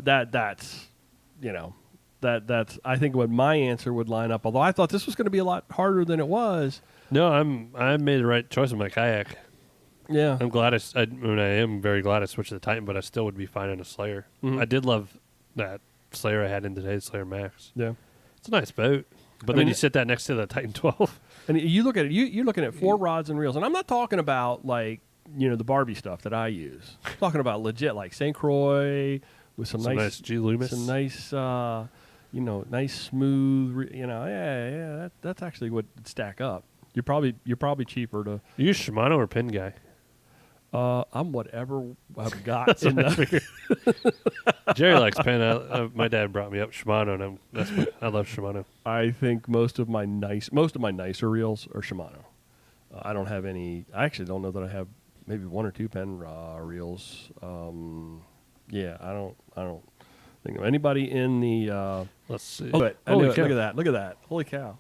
that's I think what my answer would line up. Although I thought this was going to be a lot harder than it was. No, I made the right choice with my kayak. Yeah, I'm glad I am very glad I switched to the Titan, but I still would be fine on a Slayer. I did love that Slayer I had in today's Slayer Max. Yeah, it's a nice boat, but then you sit that next to the Titan 12. And you look at it, you're looking at 4 rods and reels, and I'm not talking about like the Barbie stuff that I use. I'm talking about legit like St. Croix with some nice G Loomis, some nice nice smooth. That's actually what would stack up. You're probably cheaper to. You use Shimano or Pin guy? I'm whatever I've got. In the Jerry likes Pin. My dad brought me up Shimano, and I love Shimano. I think most of my nicer reels are Shimano. I don't have any. I actually don't know that I have. Maybe 1 or 2 Pen reels. I don't think of anybody in the. Let's see. Oh, look at that! Look at that! Holy cow!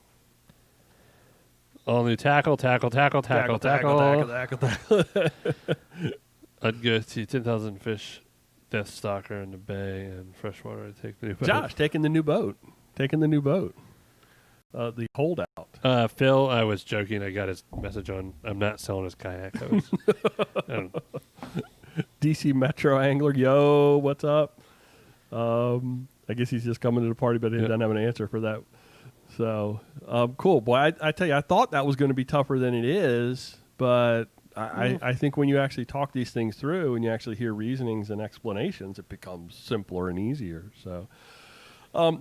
All new tackle. I'd go to 10,000 fish, Death Stalker in the bay and freshwater. I'd take the new boat. Josh taking the new boat. The holdout. Phil, I was joking. I got his message on. I'm not selling his kayak. DC Metro Angler, yo, what's up? I guess he's just coming to the party, but he doesn't have an answer for that. So, cool. Boy, I tell you, I thought that was going to be tougher than it is, but I think when you actually talk these things through and you actually hear reasonings and explanations, it becomes simpler and easier. So,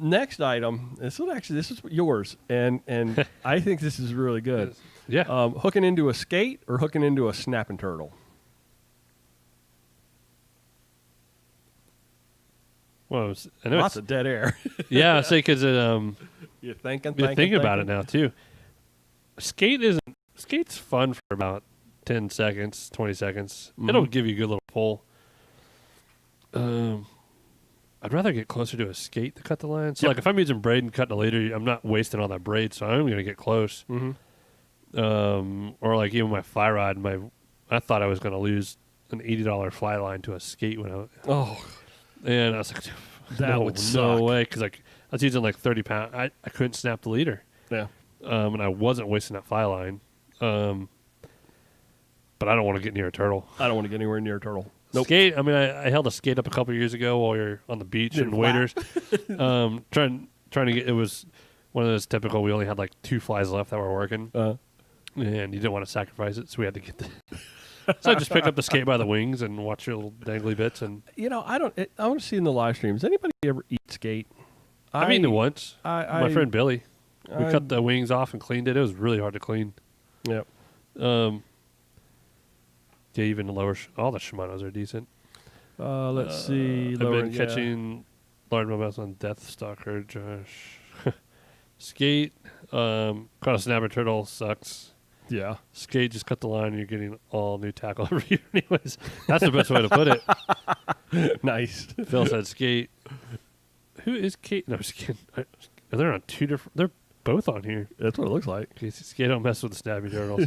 next item, this is yours, and I think this is really good. Yeah. Hooking into a skate or hooking into a snapping turtle? Well, I know lots of dead air. Yeah, I say because you're thinking about it now too. Skate's fun for about 10 seconds, 20 seconds. Mm-hmm. It'll give you a good little pull. I'd rather get closer to a skate to cut the line. So, like, if I'm using braid and cutting a leader, I'm not wasting all that braid, so I'm going to get close. Mm-hmm. Or, like, even my fly rod, I thought I was going to lose an $80 fly line to a skate when and I was like, that would suck. No way, because, like, I was using, like, 30 pounds. I couldn't snap the leader. Yeah. And I wasn't wasting that fly line. But I don't want to get near a turtle. I don't want to get anywhere near a turtle. Nope. Skate. I mean, I held a skate up a couple of years ago while you're on the beach in waders, trying to get. It was one of those typical. We only had like 2 flies left that were working, and you didn't want to sacrifice it, so we had to get the. So I just pick up the skate by the wings and watch your little dangly bits. And I want to see in the live streams. Anybody ever eat skate? I've eaten it once. My friend Billy. We cut the wings off and cleaned it. It was really hard to clean. Yep. Yeah, even the lower, all the Shimano's are decent. Let's see. I've been catching large amounts on Death Stalker, Josh. Skate, caught a snapper turtle, sucks. Yeah. Skate, just cut the line and you're getting all new tackle every year anyways. That's the best way to put it. Nice. Phil said skate. Who is Kate? No, just kidding. They're on 2 different, they're both on here. That's what it looks like. Okay, skate, don't mess with the snapping turtles.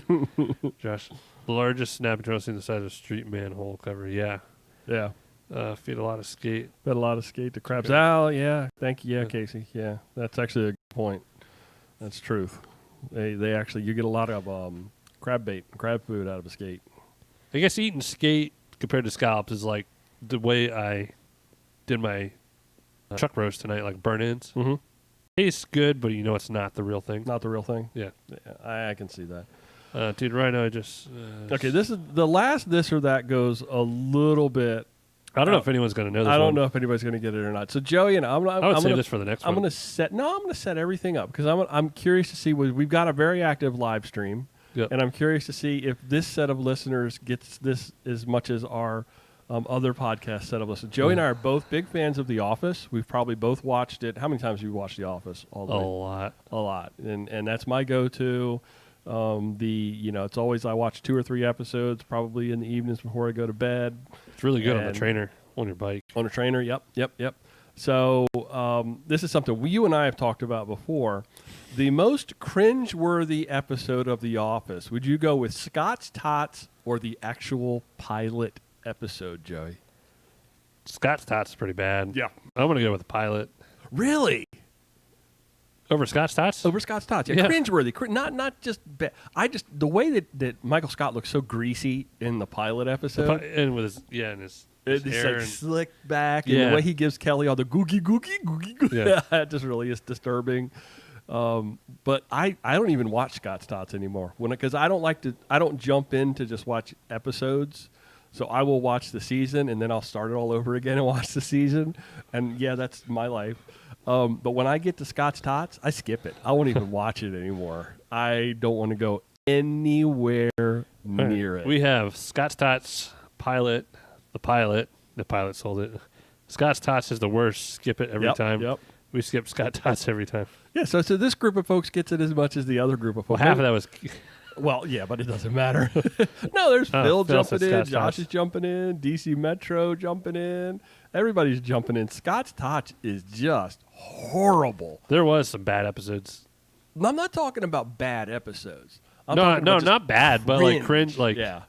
Josh, the largest snapping turtle seen the size of a street manhole cover. Yeah. Yeah. Feed a lot of skate. Fed a lot of skate to crabs. Oh, yeah. Thank you. Yeah, Casey. Yeah. That's actually a good point. That's truth. They actually, you get a lot of crab bait and crab food out of a skate. I guess eating skate compared to scallops is like the way I did my chuck roast tonight, like burn-ins. Mm-hmm. Tastes good, but you know it's not the real thing. Not the real thing? Yeah. I can see that. Dude, right now I just... okay, this is the last this or that goes a little bit... I don't know if anyone's going to know this I don't know if anybody's going to get it or not. So, Joey, and I would save this for the next one. I'm going to set everything up because I'm curious to see. We've got a very active live stream, and I'm curious to see if this set of listeners gets this as much as our other podcast set of listeners. Joey and I are both big fans of The Office. We've probably both watched it. How many times have you watched The Office? A lot. A lot. And that's my go-to. It's always I watch 2 or 3 episodes probably in the evenings before I go to bed. It's really good on the trainer, on your bike. On a trainer, yep. So this is something you and I have talked about before. The most cringe-worthy episode of The Office. Would you go with Scott's Tots or the actual pilot episode, Joey? Scott's Tots is pretty bad. Yeah. I'm going to go with the pilot. Really? Over Scott's Tots? Over Scott's Tots. Yeah. Cringeworthy. Not just bad. The way that Michael Scott looks so greasy in the pilot episode. And with his hair like slicked back. And the way he gives Kelly all the googie. Yeah. That just really is disturbing. But I don't even watch Scott's Tots anymore because I don't jump in to just watch episodes. So I will watch the season and then I'll start it all over again and watch the season. And yeah, that's my life. But when I get to Scott's Tots, I skip it. I won't even watch it anymore. I don't want to go anywhere near it. We have Scott's Tots, pilot, the pilot sold it. Scott's Tots is the worst. Skip it every time. Yep. We skip Scott's Tots every time. Yeah, so this group of folks gets it as much as the other group of folks. Well, half of that was... Well, yeah, but it doesn't matter. No, there's Phil jumping in, Josh is jumping in, DC Metro jumping in. Everybody's jumping in. Scott's Tots is just horrible. There was some bad episodes. I'm not talking about bad episodes. No, not bad, but like cringe. Like yeah.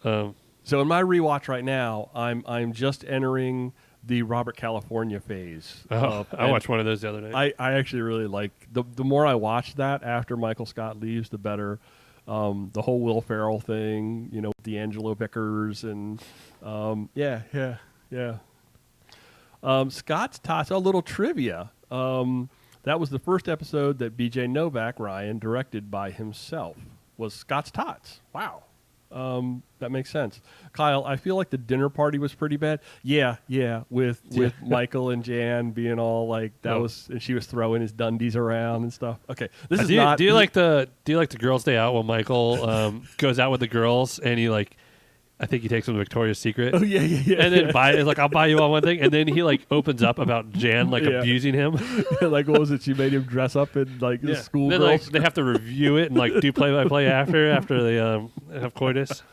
So in my rewatch right now, I'm just entering the Robert California phase. I watched one of those the other night. I actually really like the more I watch that after Michael Scott leaves, the better. The whole Will Ferrell thing, D'Angelo Vickers and yeah. Scott's Tots, a little trivia. That was the first episode that B.J. Novak, Ryan, directed by himself, was Scott's Tots. Wow. That makes sense. Kyle, I feel like the dinner party was pretty bad. Yeah, with Michael and Jan being all like that was, and she was throwing his Dundies around and stuff. Okay, this is not. Do you like the girls' day out when Michael goes out with the girls and he I think he takes them to Victoria's Secret. Oh yeah. And then I'll buy you all one thing, and then he opens up about Jan abusing him. What was it? She made him dress up in the school. Then they have to review it and do play-by-play after they have coitus.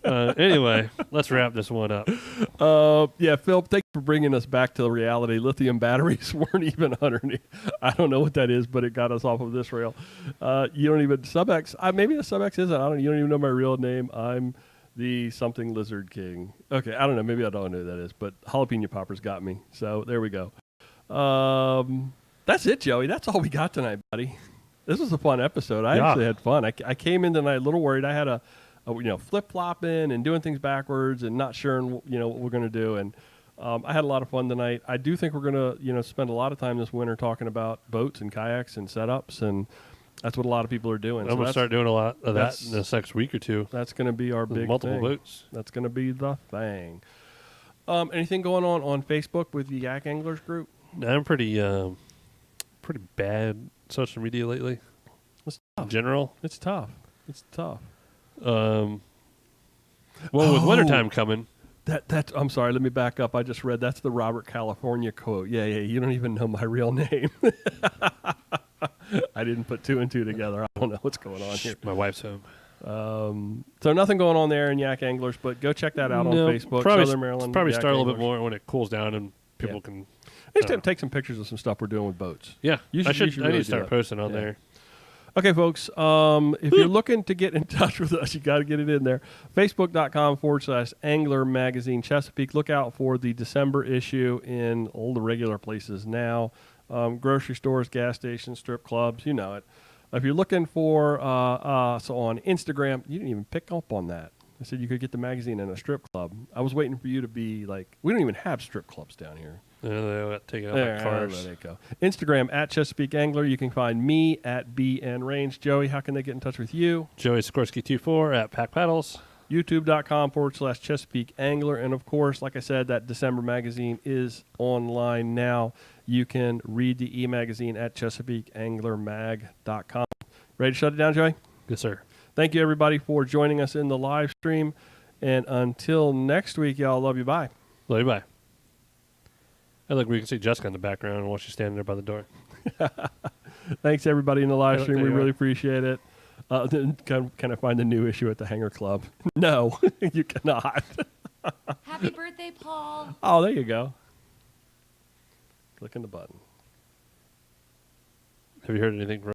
Anyway, let's wrap this one up. Phil, thank you for bringing us back to reality. Lithium batteries weren't even underneath. I don't know what that is, but it got us off of this rail. You don't even SubX. Maybe the SubX isn't. You don't even know my real name. I'm the something Lizard King. Okay, I don't know. Maybe I don't know who that is, but jalapeno poppers got me. So there we go. That's it, Joey. That's all we got tonight, buddy. This was a fun episode. I actually had fun. I came in tonight a little worried. I had a flip flopping and doing things backwards and not sure what we're gonna do. And I had a lot of fun tonight. I do think we're gonna spend a lot of time this winter talking about boats and kayaks and setups, and that's what a lot of people are doing. I'm gonna start doing a lot of that in this next week or two. That's gonna be our big multiple thing. boats. That's gonna be the thing. Anything going on Facebook with the Yak Anglers group? I'm pretty bad social media lately. It's tough. In general, it's tough. Well, with wintertime coming. That I'm sorry, let me back up. I just read that's the Robert California quote. Yeah, you don't even know my real name. I didn't put two and two together. I don't know what's going on here. My wife's home. So nothing going on there in Yak Anglers, but go check that out on Facebook. Southern Maryland. Probably Yak start a little Anglers. bit more when it cools down and people can. I need to take some pictures of some stuff we're doing with boats. Yeah, I really need to start posting on there. Okay, folks, if you're looking to get in touch with us, you got to get it in there. Facebook.com/Angler Magazine Chesapeake. Look out for the December issue in all the regular places now. Grocery stores, gas stations, strip clubs, you know it. If you're looking for us on Instagram, you didn't even pick up on that. I said you could get the magazine in a strip club. I was waiting for you to be like, we don't even have strip clubs down here. They got taken out by cars. There you go. Instagram @Chesapeake Angler. You can find me @BN Range. Joey, how can they get in touch with you? Joey Sikorsky24 at Pack Paddles. YouTube.com/Chesapeake Angler. And of course, like I said, that December magazine is online now. You can read the e-magazine at ChesapeakeAnglerMag.com. Ready to shut it down, Joey? Yes, sir. Thank you, everybody, for joining us in the live stream. And until next week, y'all, love you. Bye. Love you. Bye. Hey, look, we can see Jessica in the background while she's standing there by the door. Thanks, everybody, in the live stream. We you really are. appreciate it. Can I find the new issue at the Hangar Club? No, you cannot. Happy birthday, Paul. Oh, there you go. Clicking the button. Have you heard anything from